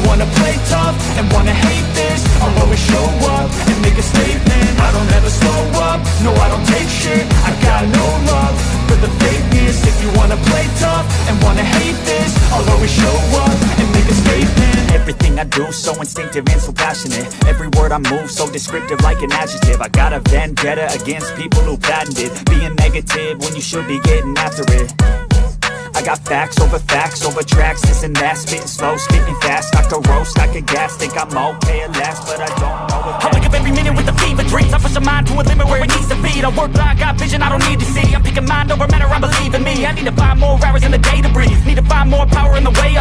wanna play tough and wanna hate this, I'll always show up and make a statement. I don't ever slow up, no I don't take shit. I got no love for the fakeness. If you wanna play tough and wanna hate this, I'll always show up and make a statement. Everything I do so instinctive and so passionate. Every word I move so descriptive like an adjective. I got a vendetta against people who patented being negative when you should be getting after it. I got facts over tracks, this and that. Spitting slow, spitting fast, I could roast, I could gas. Think I'm okay at last, but I don't know if I wake up every minute with the fever dreams. I push my mind to a limit where it needs to be. I work blind, got vision I don't need to see. I'm picking mind over matter, I believe in me. I need to find more hours in the day to breathe. Need to find more power in the way